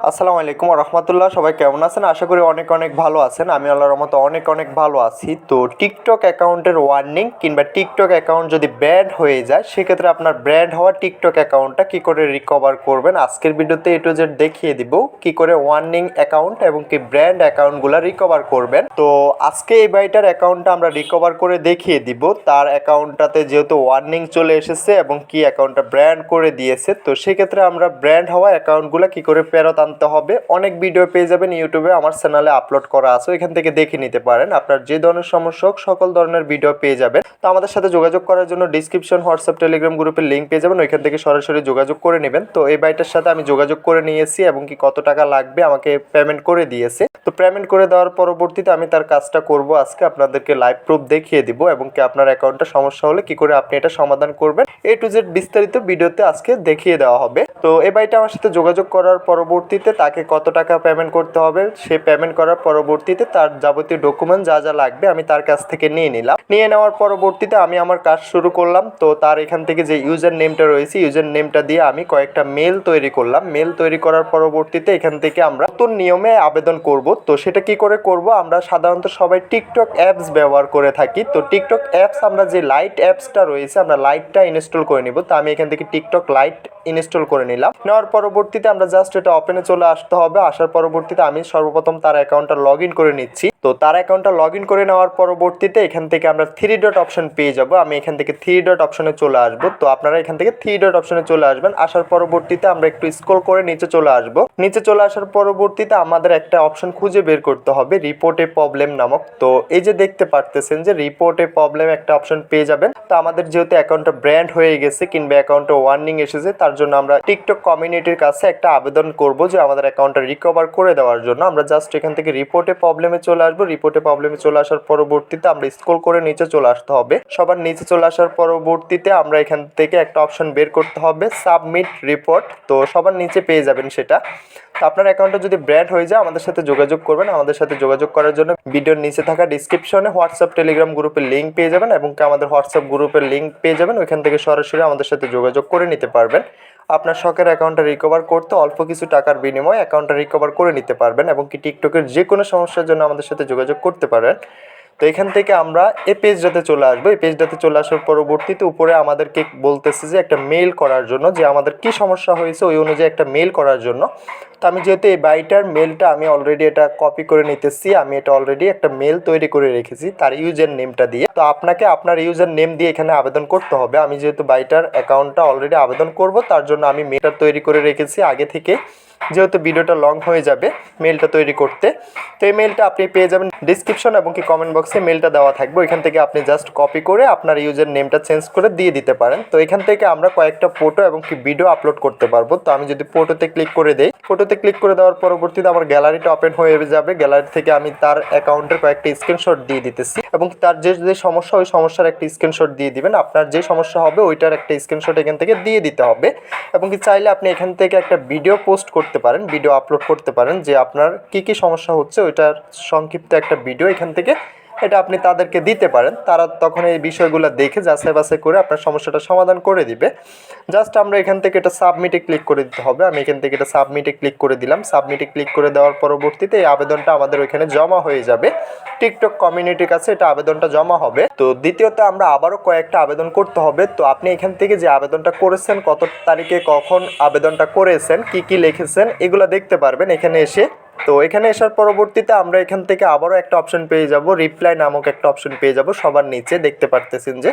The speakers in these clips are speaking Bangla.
আসসালামু আলাইকুম ওয়া রাহমাতুল্লাহ। সবাই কেমন আছেন? আশা করি অনেক অনেক ভালো আছেন। আমি আল্লাহর রহমতে অনেক অনেক ভালো আছি। তো টিকটক অ্যাকাউন্টের ওয়ার্নিং কিংবা টিকটক অ্যাকাউন্ট যদি ব্যান্ড হয়ে যায়, সেক্ষেত্রে আপনার ব্যান্ড হওয়া টিকটক অ্যাকাউন্টটা কী করে রিকভার করবেন, আজকের ভিডিওতে A to Z দেখিয়ে দিব কী করে ওয়ার্নিং অ্যাকাউন্ট এবং কি ব্র্যান্ড অ্যাকাউন্টগুলো রিকভার করবেন। তো আজকে এই ভাইটার অ্যাকাউন্টটা আমরা রিকভার করে দেখিয়ে দিব। তার অ্যাকাউন্টটাতে যেহেতু ওয়ার্নিং চলে এসেছে এবং কি অ্যাকাউন্টটা ব্র্যান্ড করে দিয়েছে, তো সেক্ষেত্রে আমরা ব্র্যান্ড হওয়া অ্যাকাউন্টগুলো কী করে ফেরত আনতে হবে, অনেক ভিডিও পেয়ে যাবেন ইউটিউবে, আমার চ্যানেলে আপলোড করা আছে, এখান থেকে দেখে নিতে পারেন। আপনার যে ধরনের সমস্যা হোক সকল ধরনের ভিডিও পেয়ে যাবেন। তো আমাদের সাথে যোগাযোগ করার জন্য ডিসক্রিপশন, হোয়াটসঅ্যাপ, টেলিগ্রাম গ্রুপের লিঙ্ক পেয়ে যাবেন, ওইখান থেকে সরাসরি যোগাযোগ করে নেবেন। তো এই বাইটার সাথে আমি যোগাযোগ করে নিয়েছি এবং কি কত টাকা লাগবে আমাকে পেমেন্ট করে দিয়েছে। তো পেমেন্ট করে দেওয়ার পরবর্তীতে আমি তার কাজটা করব, আজকে আপনাদেরকে লাইভ প্রুফ দেখিয়ে দিব এবং কি আপনার অ্যাকাউন্টে সমস্যা হলে কি করে আপনি এটা সমাধান করবেন, A to Z বিস্তারিত ভিডিওতে আজকে দেখিয়ে দেওয়া হবে। তো এই ভাইটা আমার সাথে যোগাযোগ করার পরবর্তীতে তাকে কত টাকা পেমেন্ট করতে হবে, সে পেমেন্ট করার পরবর্তীতে তার যাবতীয় ডকুমেন্ট যা যা লাগবে আমি তার কাছ থেকে নিয়ে নিলাম। নিয়ে নেওয়ার পরবর্তীতে আমি আমার কাজ শুরু করলাম। তো তার এখান থেকে যে ইউজার নেমটা রয়েছে, ইউজার নেমটা দিয়ে আমি কয়েকটা মেল তৈরি করলাম। মেল তৈরি করার পরবর্তীতে এখান থেকে আমরা নতুন নিয়মে আবেদন করব। তো সেটা কি করে করব, আমরা সাধারণত সবাই টিকটক অ্যাপস ব্যবহার করে থাকি। তো টিকটক অ্যাপস আমরা যে লাইট অ্যাপসটা রয়েছে, আমরা লাইটটা ইনস্টল করে নিব। তো আমি এখান থেকে টিকটক লাইট ইনস্টল করে নিলাম। নেওয়ার পরবর্তীতে আমরা জাস্ট এটা ওপেনে চলে আসতে হবে। আসার পরবর্তীতে আমি সর্বপ্রথম তার অ্যাকাউন্টটা লগ ইন করে নিচ্ছি। তো তার অ্যাকাউন্টটা লগ ইন করে নেওয়ার পরবর্তীতে এখান থেকে আমরা 3 ডট অপশন পেয়ে যাব। আমি এখান থেকে 3 ডট অপশনে চলে আসব। তো আপনারা এখান থেকে 3 ডট অপশনে চলে আসবেন। আসার পরবর্তীতে আমরা একটু স্ক্রল করে নিচে চলে আসব। নিচে চলে আসার পরবর্তীতে আমাদের একটা অপশন খুঁজে বের করতে হবে, রিপোর্ট এ প্রবলেম নামক। তো এই যে দেখতে পারতেছেন যে রিপোর্ট এ প্রবলেম একটা অপশন পেয়ে যাবেন। তো আমাদের যেহেতু অ্যাকাউন্টটা ব্র্যান্ড হয়ে গেছে কিংবা অ্যাকাউন্টে ওয়ার্নিং এসেছে, তার জন্য আমরা টিকটক কমিউনিটির কাছে একটা আবেদন করব যে আমাদের অ্যাকাউন্টটা রিকভার করে দেওয়ার জন্য। আমরা জাস্ট এখান থেকে রিপোর্টে প্রবলেমে চলে আসবো। রিপোর্টে প্রবলেমে চলে আসার পরবর্তীতে আমরা স্ক্রল করে নিচে চলে আসতে হবে। সবার নিচে চলে আসার পরবর্তীতে আমরা এখান থেকে একটা অপশন বের করতে হবে, সাবমিট রিপোর্ট। তো সবার নিচে পেয়ে যাবেন সেটা। তো আপনার অ্যাকাউন্টটা যদি ব্র্যান্ড হয়ে যায় আমাদের সাথে যোগাযোগ করবেন। আমাদের সাথে যোগাযোগ করার জন্য ভিডিওর নিচে থাকা ডিসক্রিপশনে হোয়াটসঅ্যাপ, টেলিগ্রাম গ্রুপের লিঙ্ক পেয়ে যাবেন এবং আমাদের হোয়াটসঅ্যাপ গ্রুপের লিঙ্ক পেয়ে যাবেন, ওইখান থেকে সরাসরি আমাদের সাথে যোগাযোগ করে নিতে পারবেন। আপনার শখের অ্যাকাউন্টটা রিকভার করতে অল্প কিছু টাকার বিনিময়ে অ্যাকাউন্টটা রিকভার করে নিতে পারবেন এবং কি টিকটকের যে কোনো সমস্যার জন্য আমাদের সাথে যোগাযোগ করতে পারেন। তো এখান থেকে আমরা এই পেজটাতে চলে আসবো। এই পেজটাতে চলে আসার পরবর্তীতে উপরে আমাদেরকে বলতেছে যে একটা মেল করার জন্য, যে আমাদের কি সমস্যা হয়েছে ওই অনুযায়ী একটা মেল করার জন্য। তো আমি যেহেতু এই বাইটার মেলটা আমি অলরেডি এটা কপি করে নিতেছি, আমি এটা অলরেডি একটা মেল তৈরি করে রেখেছি তার ইউজার নেমটা দিয়ে। তো আপনাকে আপনার ইউজার নেম দিয়ে এখানে আবেদন করতে হবে। আমি যেহেতু বাইটার অ্যাকাউন্টটা অলরেডি আবেদন করব, তার জন্য আমি মেলটা তৈরি করে রেখেছি আগে থেকে, যেহেতু ভিডিওটা লং হয়ে যাবে মেলটা তৈরি করতে। তো এই মেলটা আপনি পেয়ে যাবেন ডিসক্রিপশন এবং কি কমেন্ট বক্সে মেলটা দেওয়া থাকবে, ওইখান থেকে আপনি জাস্ট কপি করে আপনার ইউজার নেমটা চেঞ্জ করে দিয়ে দিতে পারেন। তো এখান থেকে আমরা কয়েকটা ফটো এবং কি ভিডিও আপলোড করতে পারবো। তো আমি যদি ফটোতে ক্লিক করে দেই, ফটোতে ক্লিক করে দেওয়ার পরবর্তীতে আমার গ্যালারিটা ওপেন হয়ে যাবে। গ্যালারি থেকে আমি তার অ্যাকাউন্টের কয়েকটা স্ক্রিনশট দিয়ে দিতেছি এবং তার যে যে সমস্যা ওই সমস্যার একটা স্ক্রিনশট দিয়ে দিবেন। আপনার যে সমস্যা হবে ওইটার একটা স্ক্রিনশট এখান থেকে দিয়ে দিতে হবে এবং কি চাইলে আপনি এখান থেকে একটা ভিডিও পোস্ট করতে পারেন, ভিডিও আপলোড করতে পারেন যে আপনার কি কি সমস্যা হচ্ছে ওইটার সংক্ষিপ্ত একটা ভিডিও এখান থেকে এটা আপনি তাদেরকে দিতে পারেন। তারা তখন এই বিষয়গুলো দেখে যাচাই বাছাই করে আপনার সমস্যাটা সমাধান করে দিবে। জাস্ট আমরা এখান থেকে এটা সাবমিটে ক্লিক করে দিতে হবে। আমি এখান থেকে এটা সাবমিটে ক্লিক করে দিলাম। সাবমিটে ক্লিক করে দেওয়ার পরবর্তীতে এই আবেদনটা আমাদের ওইখানে জমা হয়ে যাবে, টিকটক কমিউনিটির কাছে এটা আবেদনটা জমা হবে। তো দ্বিতীয়ত আমরা আবারও কয়েকটা আবেদন করতে হবে। তো আপনি এখান থেকে যে আবেদনটা করেছেন, কত তারিখে কখন আবেদনটা করেছেন, কি কি লিখেছেন, এগুলো দেখতে পারবেন এখানে এসে। তো এখানে আসার পরবর্তীতে আমরা এখান থেকে আবারও একটা অপশন পেয়ে যাব, রিপ্লাই নামক একটা অপশন পেয়ে যাব। সবার নিচে দেখতে পারতেছেন যে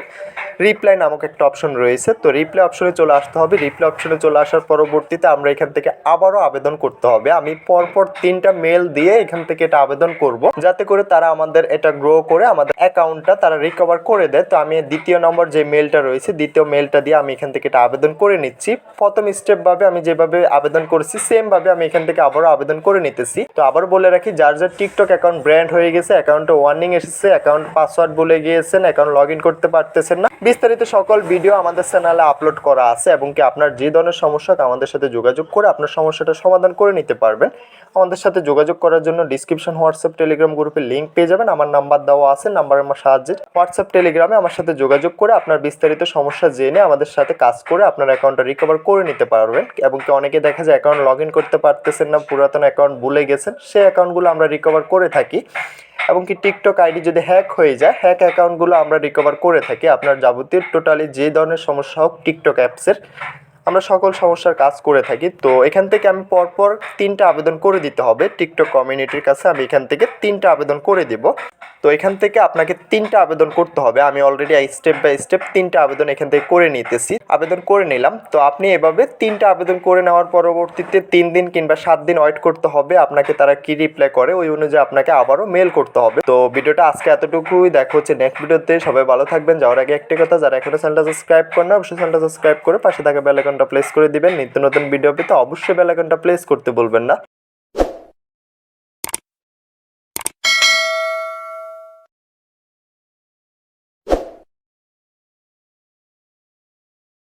রিপ্লাই নামক একটা অপশন রয়েছে। তো রিপ্লাই অপশনে চলে আসতে হবে। রিপ্লাই অপশনে চলে আসার পরবর্তীতে আমরা এখান থেকে আবারও আবেদন করতে হবে। আমি পরপর 3টা মেল দিয়ে এখান থেকে এটা আবেদন করব, যাতে করে তারা আমাদের এটা গ্রো করে আমাদের অ্যাকাউন্টটা তারা রিকভার করে দেয়। তো আমি দ্বিতীয় নম্বর যে মেলটা রয়েছে, দ্বিতীয় মেলটা দিয়ে আমি এখান থেকে এটা আবেদন করে নিচ্ছি। প্রথম স্টেপভাবে আমি যেভাবে আবেদন করেছি সেমভাবে আমি এখান থেকে আবারও আবেদন করে নিতেছি। তো আবার বলে রাখি, যার যার টিকটক অ্যাকাউন্ট ব্র্যান্ড হয়ে গেছে, অ্যাকাউন্টে ওয়ার্নিং এসেছে, অ্যাকাউন্ট পাসওয়ার্ড ভুলে গিয়েছেন, অ্যাকাউন্ট লগ ইন করতে পারতেছেন না, বিস্তারিত সকল ভিডিও আমাদের চ্যানেলে আপলোড করা আছে এবং কি আপনার যে ধরনের সমস্যা আমাদের সাথে যোগাযোগ করে আপনার সমস্যাটা সমাধান করে নিতে পারবেন। আমাদের সাথে যোগাযোগ করার জন্য ডিসক্রিপশন হোয়াটসঅ্যাপ টেলিগ্রাম গ্রুপের লিঙ্ক পেয়ে যাবেন। আমার নাম্বার দেওয়া আছে, নাম্বারের সাহায্যে হোয়াটসঅ্যাপ টেলিগ্রামে আমার সাথে যোগাযোগ করে আপনার বিস্তারিত সমস্যা জেনে আমাদের সাথে কাজ করে আপনার অ্যাকাউন্টটা রিকভার করে নিতে পারবেন। এবং কি অনেকে দেখা যায় অ্যাকাউন্ট লগ ইন করতে পারতেছেন না, পুরাতন অ্যাকাউন্ট ভুলে গেছেন, সেই অ্যাকাউন্টগুলো আমরা রিকভার করে থাকি। এবং কি টিকটক আইডি যদি হ্যাক হয়ে যায়, হ্যাক অ্যাকাউন্টগুলো আমরা রিকভার করে থাকি। আপনার যাবতীয় টোটালি যে ধরনের সমস্যা হোক টিকটক অ্যাপসের, আমরা সকল সমস্যার কাজ করে থাকি। তো এখান থেকে আমি পরপর 3টা আবেদন করে দিতে হবে টিকটক কমিউনিটির কাছে। আমি এখান থেকে 3টা আবেদন করে দিব। তো এখান থেকে আপনাকে 3টা আবেদন করতে হবে। আমি অলরেডি স্টেপ বাই স্টেপ 3টা আবেদন এখান থেকে করে নিতেছি, আবেদন করে নিলাম। তো আপনি এভাবে 3টা আবেদন করে নেওয়ার পরবর্তীতে 3 দিন কিংবা 7 দিন ওয়েট করতে হবে। আপনাকে তারা কি রিপ্লাই করে ওই অনুযায়ী আপনাকে আবারও মেল করতে হবে। তো ভিডিওটা আজকে এতটুকুই, দেখা হচ্ছে নেক্সট ভিডিওতে। সবাই ভালো থাকবেন। যাওয়ার আগে একটি কথা, যারা এখনো চ্যানেলটা সাবস্ক্রাইব করেন না অবশ্যই চ্যানেলটা সাবস্ক্রাইব করে পাশে থাকা বেল আইকনটা প্রেস করে দিবেন। নিত্য নতুন ভিডিও পেতে অবশ্যই বেল আইকনটা প্রেস করতে বলবেন না।